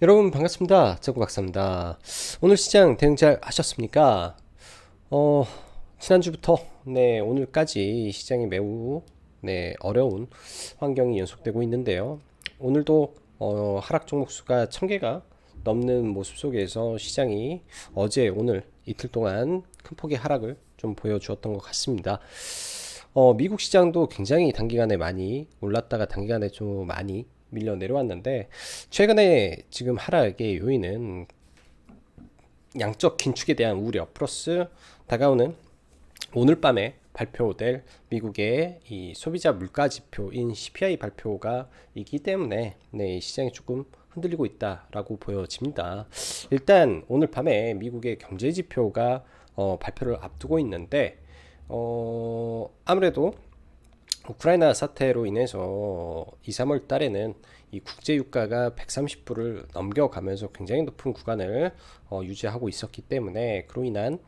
여러분 반갑습니다. 정구 박사입니다. 오늘 시장 대응 잘 하셨습니까? 어, 지난주부터 오늘까지 시장이 매우 어려운 환경이 연속되고 있는데요. 오늘도 하락 종목 수가 1000개가 넘는 모습 속에서 시장이 어제 오늘 이틀 동안 큰 폭의 하락을 좀 보여주었던 것 같습니다. 미국 시장도 굉장히 단기간에 많이 올랐다가 단기간에 좀 많이 밀려 내려왔는데, 최근에 지금 하락의 요인은 양적 긴축에 대한 우려 플러스 다가오는 오늘 밤에 발표될 미국의 이 소비자 물가 지표인 CPI 발표가 있기 때문에 시장이 조금 흔들리고 있다라고 보여집니다. 일단 오늘 밤에 미국의 경제 지표가 발표를 앞두고 있는데, 아무래도 우크라이나 사태로 인해서 2, 3월 달에는 이 국제 유가가 130불을 넘겨가면서 굉장히 높은 구간을 유지하고 있었기 때문에, 그로 인한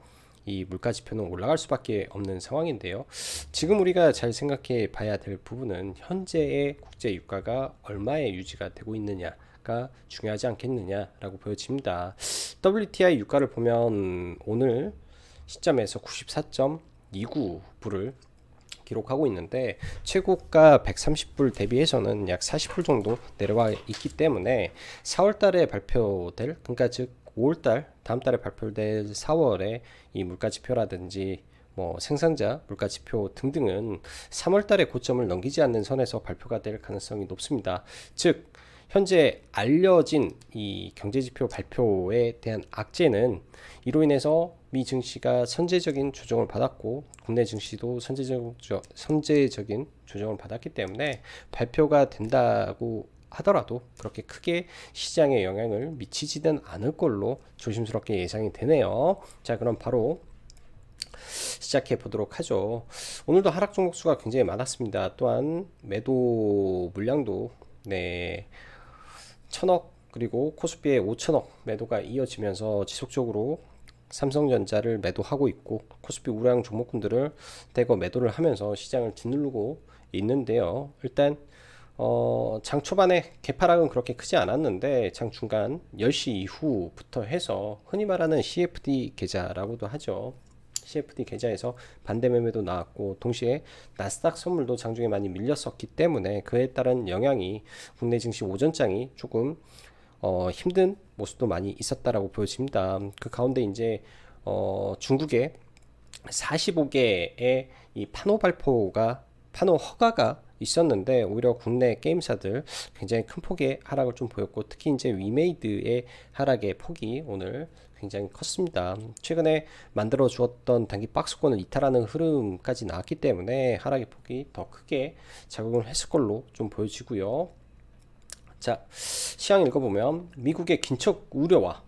이 물가 지표는 올라갈 수밖에 없는 상황인데요. 지금 우리가 잘 생각해 봐야 될 부분은 현재의 국제 유가가 얼마에 유지가 되고 있느냐가 중요하지 않겠느냐라고 보여집니다. WTI 유가를 보면 오늘 시점에서 94.29불을 기록하고 있는데, 최고가 130불 대비해서는 약 40불 정도 내려와 있기 때문에 4월 달에 발표될, 그러니까 즉 5월 달 다음 달에 발표될 4월에 이 물가 지표라든지 뭐 생산자 물가 지표 등등은 3월 달에 고점을 넘기지 않는 선에서 발표가 될 가능성이 높습니다. 즉 현재 알려진 이 경제지표 발표에 대한 악재는 이로 인해서 미 증시가 선제적인 조정을 받았고 국내 증시도 선제적인 조정을 받았기 때문에 발표가 된다고 하더라도 그렇게 크게 시장에 영향을 미치지는 않을 걸로 조심스럽게 예상이 되네요. 자, 그럼 바로 시작해 보도록 하죠. 오늘도 하락 종목 수가 굉장히 많았습니다. 또한 매도 물량도 천억, 그리고 코스피의 5천억 매도가 이어지면서 지속적으로 삼성전자를 매도하고 있고, 코스피 우량 종목군들을 대거 매도를 하면서 시장을 짓누르고 있는데요. 일단 장 초반에 개파락은 그렇게 크지 않았는데 장 중간 10시 이후부터 해서 흔히 말하는 CFD 계좌라고도 하죠. CFD 계좌에서 반대 매매도 나왔고, 동시에 나스닥 선물도 장중에 많이 밀렸었기 때문에 그에 따른 영향이 국내 증시 오전장이 조금 힘든 모습도 많이 있었다라고 보여집니다. 그 가운데 이제 중국의 45개의 이 판호 허가가 있었는데, 오히려 국내 게임사들 굉장히 큰 폭의 하락을 좀 보였고, 특히 이제 위메이드의 하락의 폭이 오늘 굉장히 컸습니다. 최근에 만들어 주었던 단기 박스권을 이탈하는 흐름까지 나왔기 때문에 하락의 폭이 더 크게 작용을 했을 걸로 좀 보여지고요. 자, 시황 읽어보면 미국의 긴축 우려와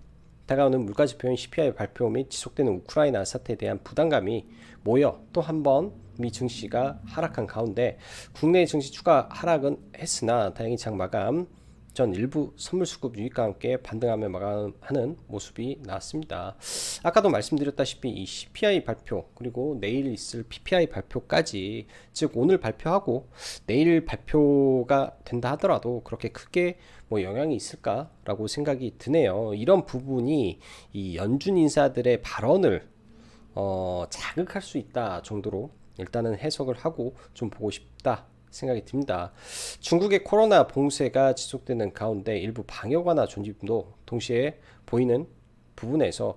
다가오는 물가지표인 CPI 발표 및 지속되는 우크라이나 사태에 대한 부담감이 모여 또 한 번 미 증시가 하락한 가운데, 국내 증시 추가 하락은 했으나 다행히 장 마감 전 일부 선물 수급 유입과 함께 반등하며 마감하는 모습이 나왔습니다. 아까도 말씀드렸다시피 이 CPI 발표 그리고 내일 있을 PPI 발표까지, 즉 오늘 발표하고 내일 발표가 된다 하더라도 그렇게 크게 뭐 영향이 있을까라고 생각이 드네요. 이런 부분이 이 연준 인사들의 발언을 자극할 수 있다 정도로 일단은 해석을 하고 좀 보고 싶다 생각이 듭니다. 중국의 코로나 봉쇄가 지속되는 가운데 일부 방역 완화 존집도 동시에 보이는 부분에서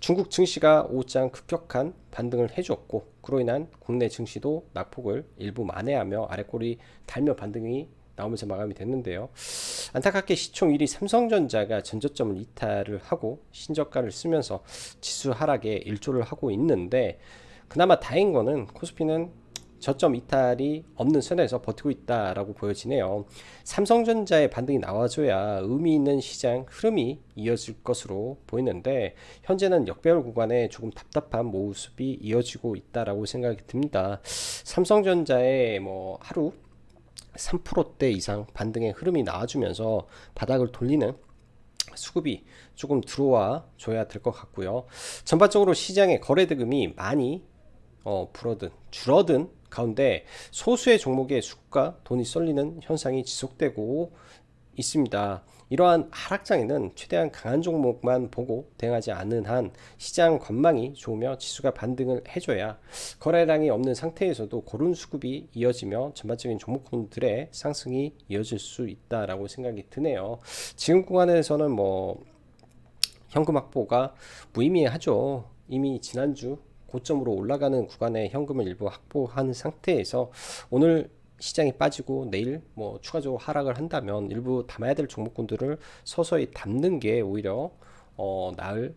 중국 증시가 오장 급격한 반등을 해주었고, 그로 인한 국내 증시도 낙폭을 일부 만회하며 아래꼬리 달며 반등이 나오면서 마감이 됐는데요. 안타깝게 시총 1위 삼성전자가 전저점을 이탈을 하고 신저가를 쓰면서 지수 하락에 일조를 하고 있는데, 그나마 다행인 거는 코스피는 저점 이탈이 없는 선에서 버티고 있다라고 보여지네요. 삼성전자의 반등이 나와줘야 의미 있는 시장 흐름이 이어질 것으로 보이는데, 현재는 역배열 구간에 조금 답답한 모습이 이어지고 있다라고 생각이 듭니다. 삼성전자의 뭐 하루 3%대 이상 반등의 흐름이 나와주면서 바닥을 돌리는 수급이 조금 들어와 줘야 될 것 같고요. 전반적으로 시장의 거래 대금이 많이 줄어든 가운데 소수의 종목의 수급과 돈이 쏠리는 현상이 지속되고 있습니다. 이러한 하락장에는 최대한 강한 종목만 보고 대응하지 않는 한 시장 관망이 좋으며 지수가 반등을 해줘야 거래량이 없는 상태에서도 고른 수급이 이어지며 전반적인 종목군들의 상승이 이어질 수 있다라고 생각이 드네요. 지금 구간에서는 뭐 현금 확보가 무의미하죠. 이미 지난주 고점으로 올라가는 구간에 현금을 일부 확보한 상태에서 오늘 시장이 빠지고 내일 뭐 추가적으로 하락을 한다면 일부 담아야 될 종목군들을 서서히 담는 게 오히려 나을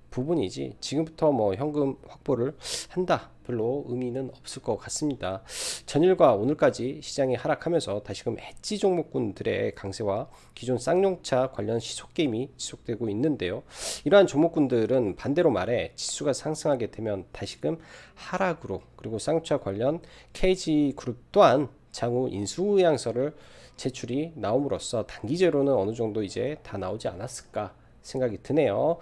부분이지, 지금부터 뭐 현금 확보를 한다 별로 의미는 없을 것 같습니다. 전일과 오늘까지 시장이 하락하면서 다시금 엣지 종목군들의 강세와 기존 쌍용차 관련 시속 게임이 지속되고 있는데요. 이러한 종목군들은 반대로 말해 지수가 상승하게 되면 다시금 하락으로, 그리고 쌍용차 관련 KG그룹 또한 장후 인수의향서를 제출이 나옴으로써 단기적으로는 어느 정도 이제 다 나오지 않았을까 생각이 드네요.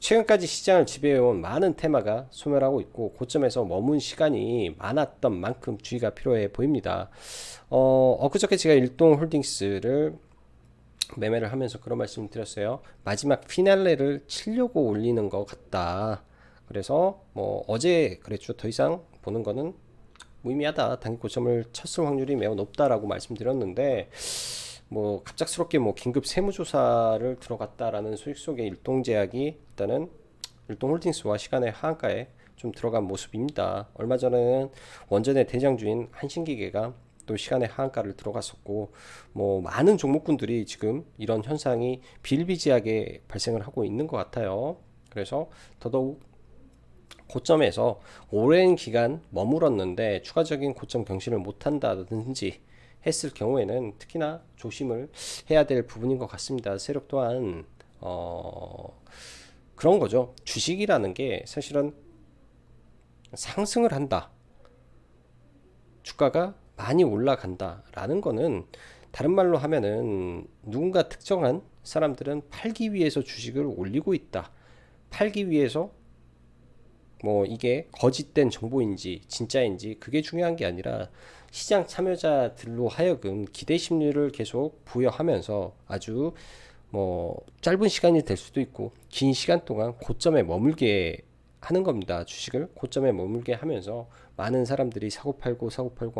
최근까지 시장을 지배해온 많은 테마가 소멸하고 있고 고점에서 머문 시간이 많았던 만큼 주의가 필요해 보입니다. 엊그저께 제가 일동홀딩스를 매매를 하면서 그런 말씀을 드렸어요. 마지막 피날레를 치려고 올리는 것 같다. 그래서 뭐 어제 그랬죠. 더 이상 보는 거는 무의미하다. 단기 고점을 쳤을 확률이 매우 높다라고 말씀드렸는데, 뭐 갑작스럽게 뭐 긴급 세무조사를 들어갔다라는 소식 속에 일동제약이 일단은 일동홀딩스와 시간의 하한가에 좀 들어간 모습입니다. 얼마 전에는 원전의 대장주인 한신기계가 또 시간의 하한가를 들어갔었고, 뭐 많은 종목군들이 지금 이런 현상이 비일비재하게 발생을 하고 있는 것 같아요. 그래서 더더욱 고점에서 오랜 기간 머물었는데 추가적인 고점 경신을 못한다든지 했을 경우에는 특히나 조심을 해야 될 부분인 것 같습니다. 세력 또한 그런 거죠. 주식이라는 게 사실은 상승을 한다, 주가가 많이 올라간다 라는 거는, 다른 말로 하면은 누군가 특정한 사람들은 팔기 위해서 주식을 올리고 있다, 팔기 위해서 뭐 이게 거짓된 정보인지 진짜인지 그게 중요한 게 아니라 시장 참여자들로 하여금 기대 심리를 계속 부여하면서 아주 뭐 짧은 시간이 될 수도 있고 긴 시간 동안 고점에 머물게 하는 겁니다. 주식을 고점에 머물게 하면서 많은 사람들이 사고 팔고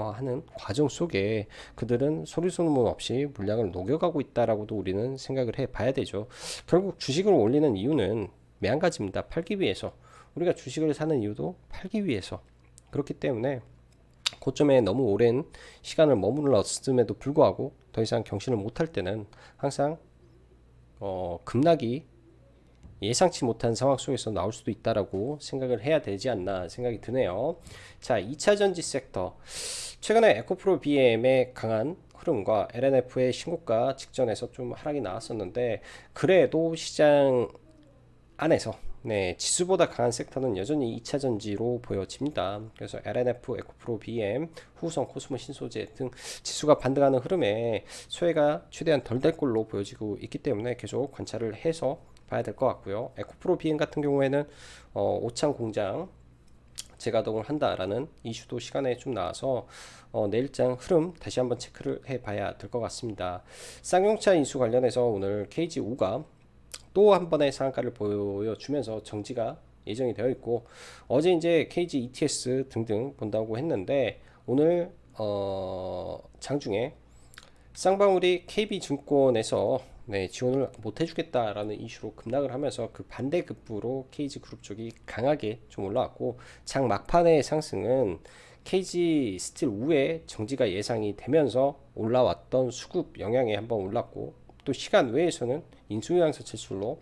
하는 과정 속에 그들은 소리소문 없이 물량을 녹여가고 있다라고도 우리는 생각을 해 봐야 되죠. 결국 주식을 올리는 이유는 매한 가지입니다. 팔기 위해서. 우리가 주식을 사는 이유도 팔기 위해서. 그렇기 때문에 고점에 너무 오랜 시간을 머물렀음에도 불구하고 더 이상 경신을 못할 때는 항상 급락이 예상치 못한 상황 속에서 나올 수도 있다라고 생각을 해야 되지 않나 생각이 드네요. 자, 2차 전지 섹터. 최근에 에코프로 BM의 강한 흐름과 LNF의 신고가 직전에서 좀 하락이 나왔었는데, 그래도 시장 안에서 지수보다 강한 섹터는 여전히 2차 전지로 보여집니다. 그래서 LNF, 에코프로, BM, 후성, 코스모, 신소재 등 지수가 반등하는 흐름에 소외가 최대한 덜 될 걸로 보여지고 있기 때문에 계속 관찰을 해서 봐야 될 것 같고요. 에코프로, BM 같은 경우에는 오창 공장 재가동을 한다라는 이슈도 시간에 좀 나와서 내일장 흐름 다시 한번 체크를 해봐야 될 것 같습니다. 쌍용차 인수 관련해서 오늘 KG5가 또 한 번의 상한가를 보여주면서 정지가 예정이 되어 있고, 어제 이제 KG ETS 등등 본다고 했는데 오늘 장중에 쌍방울이 KB증권에서 지원을 못 해주겠다라는 이슈로 급락을 하면서 그 반대급부로 KG그룹 쪽이 강하게 좀 올라왔고, 장 막판의 상승은 KG 스틸 우에 정지가 예상이 되면서 올라왔던 수급 영향에 한번 올랐고, 또 시간 외에서는 인수요양서 제출로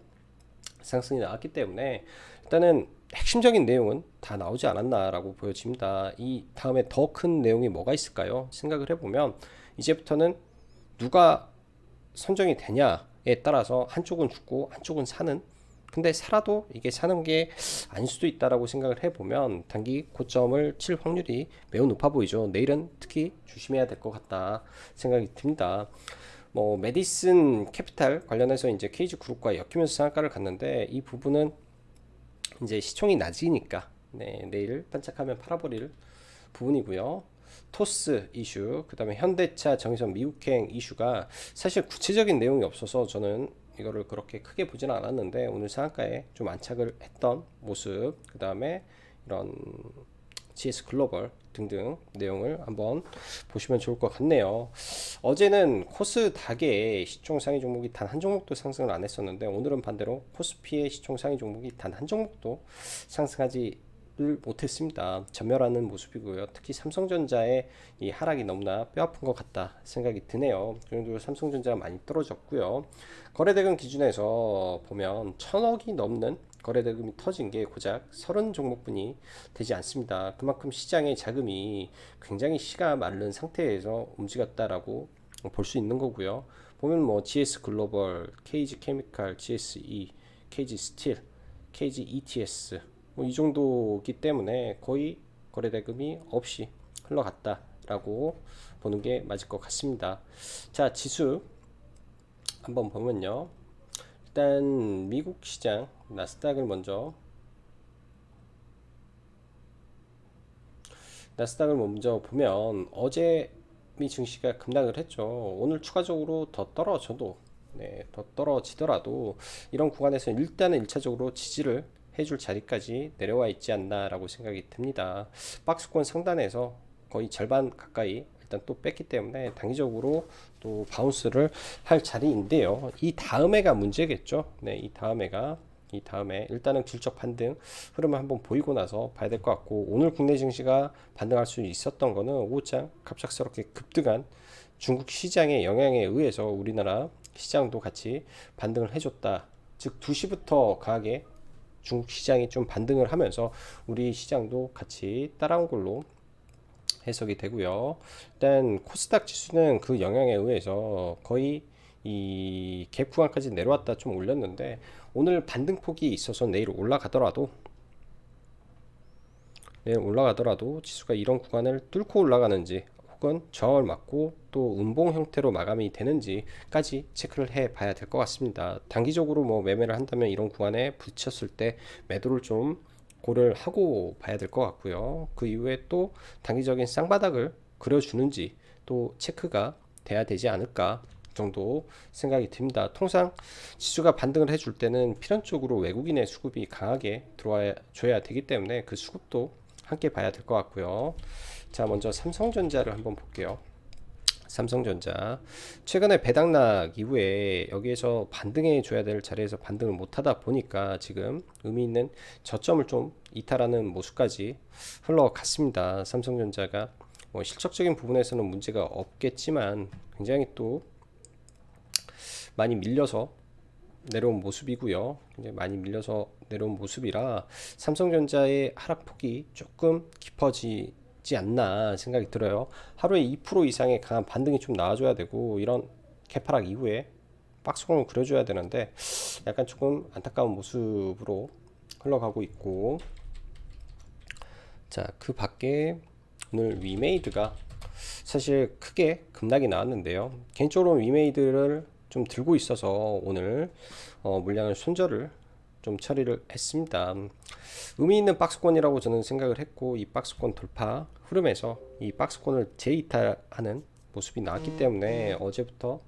상승이 나왔기 때문에 일단은 핵심적인 내용은 다 나오지 않았나라고 보여집니다. 이 다음에 더 큰 내용이 뭐가 있을까요? 생각을 해보면 이제부터는 누가 선정이 되냐에 따라서 한쪽은 죽고 한쪽은 사는, 근데 살아도 이게 사는 게 아닐 수도 있다라고 생각을 해보면 단기 고점을 칠 확률이 매우 높아 보이죠. 내일은 특히 조심해야 될 것 같다 생각이 듭니다. 뭐 메디슨 캐피탈 관련해서 이제 케이지 그룹과 엮이면서 상한가를 갔는데, 이 부분은 이제 시총이 낮으니까 내일 반짝하면 팔아버릴 부분이고요. 토스 이슈, 그 다음에 현대차 정의선 미국행 이슈가 사실 구체적인 내용이 없어서 저는 이거를 그렇게 크게 보지는 않았는데 오늘 상한가에 좀 안착을 했던 모습, 그 다음에 이런 GS 글로벌 등등 내용을 한번 보시면 좋을 것 같네요. 어제는 코스닥의 시총 상위 종목이 단 한 종목도 상승을 안 했었는데 오늘은 반대로 코스피의 시총 상위 종목이 단 한 종목도 상승하지 못했습니다. 전멸하는 모습이고요. 특히 삼성전자의 이 하락이 너무나 뼈아픈 것 같다 생각이 드네요. 그 정도로 삼성전자가 많이 떨어졌고요. 거래대금 기준에서 보면 1000억이 넘는 거래대금이 터진 게 고작 30종목뿐이 되지 않습니다. 그만큼 시장의 자금이 굉장히 씨가 마른 상태에서 움직였다라고 볼 수 있는 거고요. 보면 뭐 GS 글로벌, KG 케미칼, GSE, KG 스틸, KG ETS 뭐 이 정도기 때문에 거의 거래대금이 없이 흘러갔다라고 보는 게 맞을 것 같습니다. 자, 지수 한번 보면요. 일단 미국 시장 나스닥을 먼저 보면 어제 미 증시가 급락을 했죠. 오늘 추가적으로 더 떨어져도 더 떨어지더라도 이런 구간에서 일단은 1차적으로 지지를 해줄 자리까지 내려와 있지 않나라고 생각이 듭니다. 박스권 상단에서 거의 절반 가까이 일단 또 뺐기 때문에 단기적으로 또 바운스를 할 자리인데요. 이 다음에가 문제겠죠. 이 다음에 일단은 질적 반등 흐름을 한번 보이고 나서 봐야 될 것 같고 오늘 국내 증시가 반등할 수 있었던 거는 오후장 갑작스럽게 급등한 중국 시장의 영향에 의해서 우리나라 시장도 같이 반등을 해줬다. 즉 2시부터 강하게 중국 시장이 좀 반등을 하면서 우리 시장도 같이 따라온 걸로 해석이 되고요. 일단 코스닥 지수는 그 영향에 의해서 거의 이 갭 구간까지 내려왔다 좀 올렸는데 오늘 반등폭이 있어서 내일 올라가더라도 지수가 이런 구간을 뚫고 올라가는지 혹은 저항을 맞고 또 음봉 형태로 마감이 되는지까지 체크를 해 봐야 될 것 같습니다. 단기적으로 뭐 매매를 한다면 이런 구간에 붙였을 때 매도를 좀 고려를 하고 봐야 될 것 같고요. 그 이후에 또 단기적인 쌍바닥을 그려주는지 또 체크가 돼야 되지 않을까 정도 생각이 듭니다. 통상 지수가 반등을 해줄 때는 필연적으로 외국인의 수급이 강하게 들어와 줘야 되기 때문에 그 수급도 함께 봐야 될 것 같고요. 자, 먼저 삼성전자를 한번 볼게요. 삼성전자 최근에 배당락 이후에 여기에서 반등해 줘야 될 자리에서 반등을 못하다 보니까 지금 의미 있는 저점을 좀 이탈하는 모습까지 흘러갔습니다. 삼성전자가 뭐 실적적인 부분에서는 문제가 없겠지만 굉장히 또 많이 밀려서 내려온 모습이고요. 굉장히 많이 밀려서 내려온 모습이라 삼성전자의 하락폭이 조금 깊어지지 않나 생각이 들어요. 하루에 2% 이상의 강한 반등이 좀 나와줘야 되고 이런 개파락 이후에 박스권을 그려줘야 되는데 약간 조금 안타까운 모습으로 흘러가고 있고 자, 그 밖에 오늘 위메이드가 사실 크게 급락이 나왔는데요. 개인적으로 위메이드를 좀 들고 있어서 오늘 물량을 손절을 좀 처리를 했습니다. 의미 있는 박스권이라고 저는 생각을 했고 이 박스권 돌파 흐름에서 이 박스권을 재이탈하는 모습이 나왔기 때문에 어제부터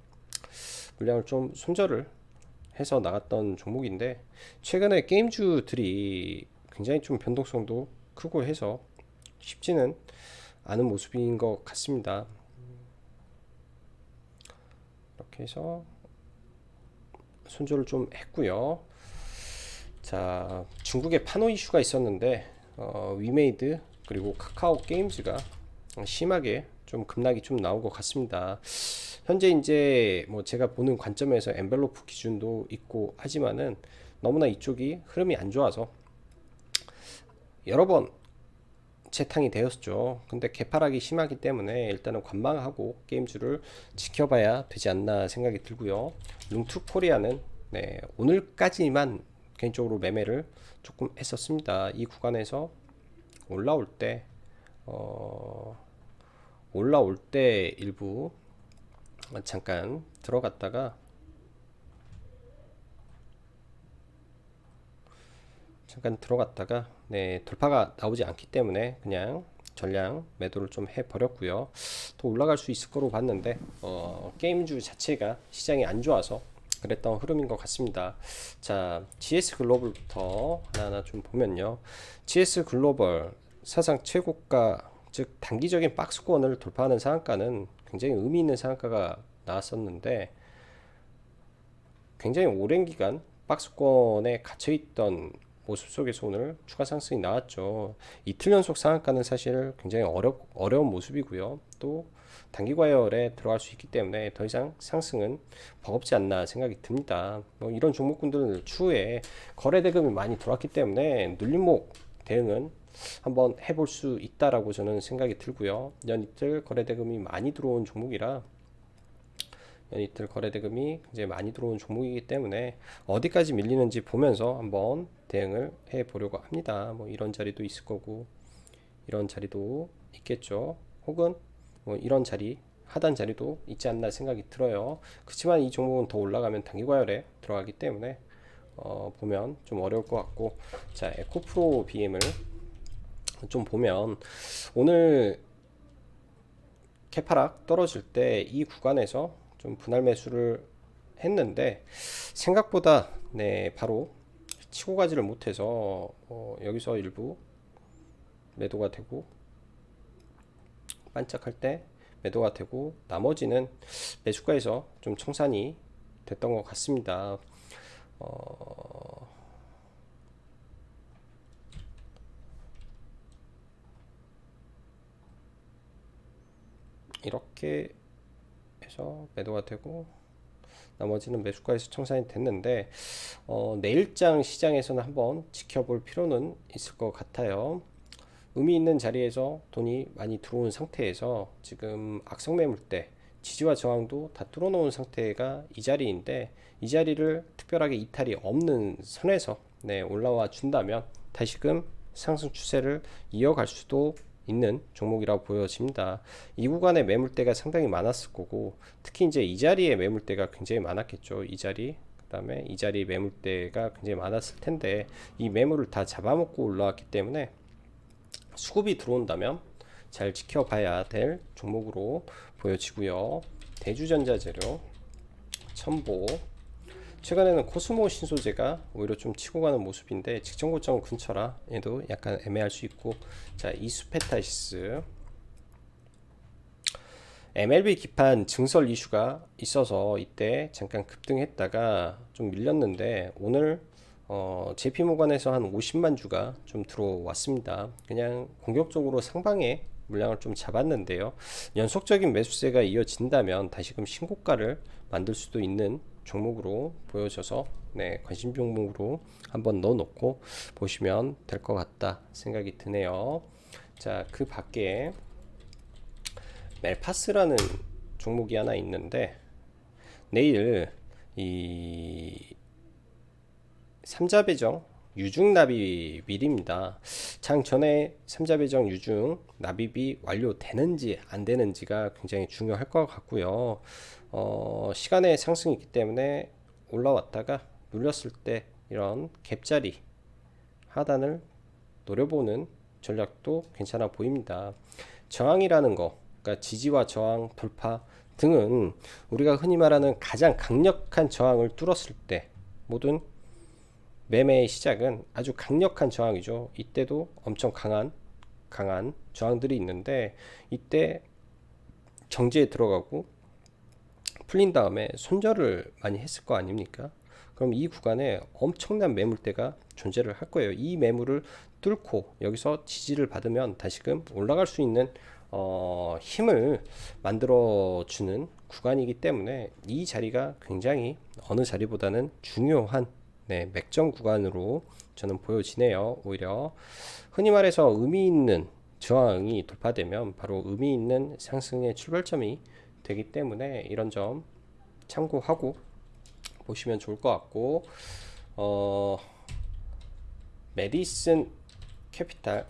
물량을 좀 손절을 해서 나갔던 종목인데 최근에 게임주들이 굉장히 좀 변동성도 크고 해서 쉽지는 않은 모습인 것 같습니다. 이렇게 해서 손절을 좀 했고요. 자, 중국의 파노 이슈가 있었는데 위메이드 그리고 카카오 게임즈가 심하게 좀 급락이 좀 나온 것 같습니다. 현재 이제 뭐 제가 보는 관점에서 엔벨로프 기준도 있고 하지만은 너무나 이쪽이 흐름이 안 좋아서 여러 번 재탕이 되었죠. 근데 개파락이 심하기 때문에 일단은 관망하고 게임주를 지켜봐야 되지 않나 생각이 들고요. 룽투 코리아는 오늘까지만 개인적으로 매매를 조금 했었습니다. 이 구간에서 올라올 때 일부 잠깐 들어갔다가 돌파가 나오지 않기 때문에 그냥 전량 매도를 좀 해버렸고요. 더 올라갈 수 있을 거로 봤는데 게임주 자체가 시장이 안 좋아서 그랬던 흐름인 것 같습니다. 자, GS 글로벌부터 하나하나 좀 보면요. GS 글로벌 사상 최고가, 즉 단기적인 박스권을 돌파하는 상한가는 굉장히 의미 있는 상한가가 나왔었는데, 굉장히 오랜 기간 박스권에 갇혀있던 모습 속에서 오늘 추가 상승이 나왔죠. 이틀 연속 상한가는 사실 굉장히 어려운 모습이고요. 또 단기 과열에 들어갈 수 있기 때문에 더 이상 상승은 버겁지 않나 생각이 듭니다. 뭐 이런 종목군들은 추후에 거래 대금이 많이 들어왔기 때문에 눌림목 대응은 한번 해볼 수 있다라고 저는 생각이 들고요. 연이틀 거래 대금이 많이 들어온 종목이라, 연이틀 거래 대금이 굉장히 많이 들어온 종목이기 때문에 어디까지 밀리는지 보면서 한번 대응을 해 보려고 합니다. 뭐 이런 자리도 있을 거고 이런 자리도 있겠죠. 혹은 뭐 이런 자리, 하단 자리도 있지 않나 생각이 들어요. 그렇지만 이 종목은 더 올라가면 단기 과열에 들어가기 때문에 보면 좀 어려울 것 같고, 자, 에코프로 BM을 좀 보면 오늘 캐파락 떨어질 때 이 구간에서 좀 분할 매수를 했는데 생각보다 바로 치고 가지를 못해서 여기서 일부 매도가 되고, 반짝할 때 매도가 되고, 나머지는 매수가에서 좀 청산이 됐던 것 같습니다. 이렇게 해서 매도가 되고 나머지는 매수가에서 청산이 됐는데 내일장 시장에서는 한번 지켜볼 필요는 있을 것 같아요. 의미 있는 자리에서 돈이 많이 들어온 상태에서 지금 악성 매물대 지지와 저항도 다 뚫어놓은 상태가 이 자리인데, 이 자리를 특별하게 이탈이 없는 선에서 올라와 준다면 다시금 상승 추세를 이어갈 수도 있는 종목이라고 보여집니다. 이 구간에 매물대가 상당히 많았을 거고, 특히 이제 이 자리에 매물대가 굉장히 많았겠죠. 이 자리, 그 다음에 이 자리 매물대가 굉장히 많았을 텐데 이 매물을 다 잡아먹고 올라왔기 때문에 수급이 들어온다면 잘 지켜봐야 될 종목으로 보여지고요. 대주전자재료, 첨보, 최근에는 코스모 신소재가 오히려 좀 치고 가는 모습인데 직전 고점 근처라 얘도 약간 애매할 수 있고, 자, 이수페타시스, MLB 기판 증설 이슈가 있어서 이때 잠깐 급등했다가 좀 밀렸는데 오늘 JP모건에서 한 50만 주가 좀 들어왔습니다. 그냥 공격적으로 상방에 물량을 좀 잡았는데요. 연속적인 매수세가 이어진다면 다시금 신고가를 만들 수도 있는 종목으로 보여져서 관심 종목으로 한번 넣어놓고 보시면 될 것 같다 생각이 드네요. 자, 그 밖에 멜파스라는 종목이 하나 있는데 내일 이 삼자배정 유중 납입일입니다. 장 전에 삼자배정 유중 납입이 완료되는지 안 되는지가 굉장히 중요할 것 같고요. 시간의 상승이 있기 때문에 올라왔다가 눌렸을 때 이런 갭자리 하단을 노려보는 전략도 괜찮아 보입니다. 저항이라는 거, 그러니까 지지와 저항 돌파 등은 우리가 흔히 말하는 가장 강력한 저항을 뚫었을 때, 모든 매매의 시작은 아주 강력한 저항이죠. 이때도 엄청 강한 저항들이 있는데 이때 정지에 들어가고 풀린 다음에 손절을 많이 했을 거 아닙니까? 그럼 이 구간에 엄청난 매물대가 존재를 할 거예요. 이 매물을 뚫고 여기서 지지를 받으면 다시금 올라갈 수 있는 힘을 만들어주는 구간이기 때문에 이 자리가 굉장히 어느 자리보다는 중요한 맥점 구간으로 저는 보여지네요. 오히려 흔히 말해서 의미 있는 저항이 돌파되면 바로 의미 있는 상승의 출발점이 되기 때문에 이런 점 참고하고 보시면 좋을 것 같고, 메이슨 캐피탈,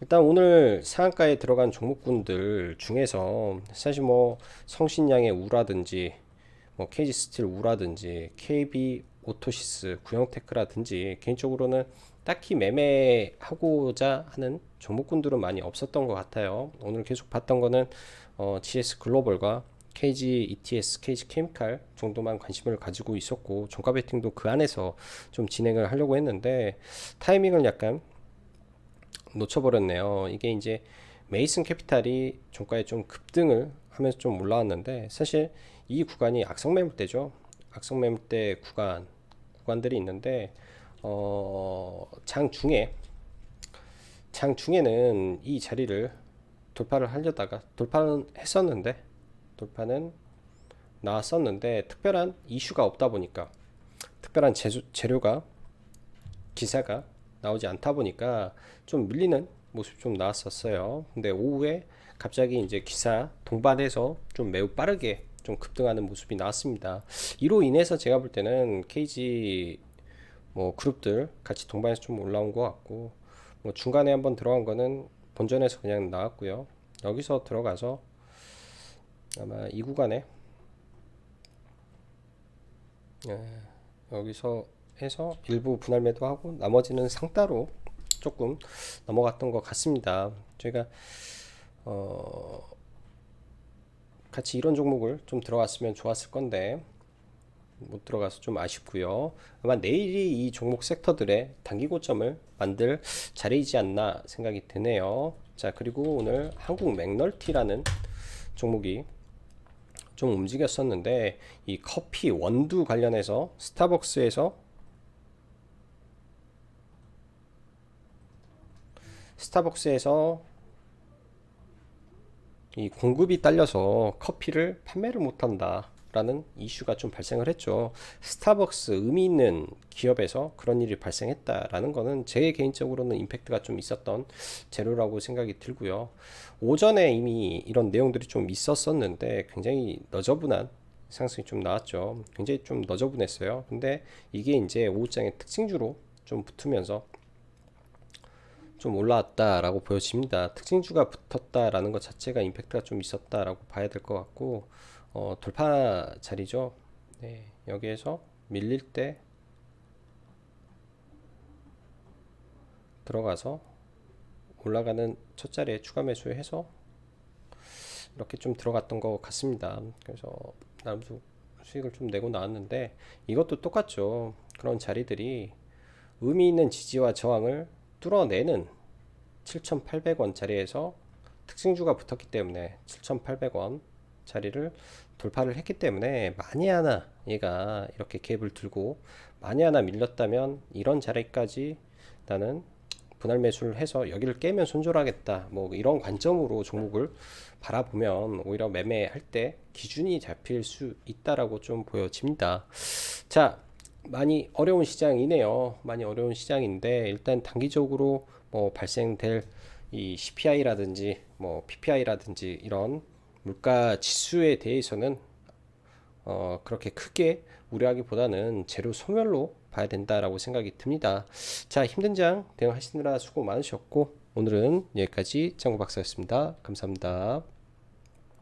일단 오늘 상한가에 들어간 종목군들 중에서 사실 뭐 성신양의 우라든지 뭐 KG스틸 우라든지 KB 오토시스, 구형테크라든지 개인적으로는 딱히 매매하고자 하는 종목군들은 많이 없었던 것 같아요. 오늘 계속 봤던 거는 GS 글로벌과 KG ETS, KG 케미칼 정도만 관심을 가지고 있었고, 종가 베팅도 그 안에서 좀 진행을 하려고 했는데 타이밍을 약간 놓쳐버렸네요. 이게 이제 메이슨 캐피탈이 종가에 좀 급등을 하면서 좀 올라왔는데, 사실 이 구간이 악성 매물대죠. 악성 매물대 구간들이 있는데, 장중에는 이 자리를 돌파를 하려다가 돌파는 했었는데, 돌파는 나왔었는데 특별한 이슈가 없다 보니까, 특별한 재료가, 기사가 나오지 않다 보니까 좀 밀리는 모습이 좀 나왔었어요. 근데 오후에 갑자기 이제 기사 동반해서 좀 매우 빠르게 좀 급등하는 모습이 나왔습니다. 이로 인해서 제가 볼 때는 KG 뭐 그룹들 같이 동반해서 좀 올라온 것 같고, 뭐 중간에 한번 들어간 거는 본전에서 그냥 나왔고요. 여기서 들어가서 아마 이 구간에, 예, 여기서 해서 일부 분할 매도하고 나머지는 상따로 조금 넘어갔던 것 같습니다. 저희가 어, 같이 이런 종목을 좀 들어갔으면 좋았을 건데 못 들어가서 좀 아쉽고요. 아마 내일이 이 종목 섹터들의 단기 고점을 만들 자리이지 않나 생각이 드네요. 자, 그리고 오늘 한국 맥널티라는 종목이 좀 움직였었는데, 이 커피 원두 관련해서 스타벅스에서 이 공급이 딸려서 커피를 판매를 못한다 라는 이슈가 좀 발생을 했죠. 스타벅스 의미 있는 기업에서 그런 일이 발생했다라는 거는 제 개인적으로는 임팩트가 좀 있었던 재료라고 생각이 들고요. 오전에 이미 이런 내용들이 좀 있었었는데 굉장히 너저분한 상승이 좀 나왔죠. 굉장히 좀 너저분했어요. 근데 이게 이제 오후장의 특징주로 좀 붙으면서 좀 올라왔다라고 보여집니다. 특징주가 붙었다라는 것 자체가 임팩트가 좀 있었다라고 봐야 될 것 같고, 돌파 자리죠. 네, 여기에서 밀릴 때 들어가서 올라가는 첫 자리에 추가 매수해서 이렇게 좀 들어갔던 것 같습니다. 그래서 나름 수익을 좀 내고 나왔는데, 이것도 똑같죠. 그런 자리들이 의미 있는 지지와 저항을 뚫어내는 7,800원 자리에서 특징주가 붙었기 때문에 7,800원 자리를 돌파를 했기 때문에, 만에 하나 얘가 이렇게 갭을 들고 만에 하나 밀렸다면 이런 자리까지 나는 분할 매수를 해서 여기를 깨면 손절하겠다, 뭐 이런 관점으로 종목을 바라보면 오히려 매매할 때 기준이 잡힐 수 있다라고 좀 보여집니다. 자, 많이 어려운 시장이네요. 많이 어려운 시장인데, 일단 단기적으로 뭐 발생될 이 CPI라든지 뭐 PPI라든지 이런 물가 지수에 대해서는 그렇게 크게 우려하기보다는 재료 소멸로 봐야 된다라고 생각이 듭니다. 자, 힘든 장 대응하시느라 수고 많으셨고, 오늘은 여기까지 장구 박사였습니다. 감사합니다.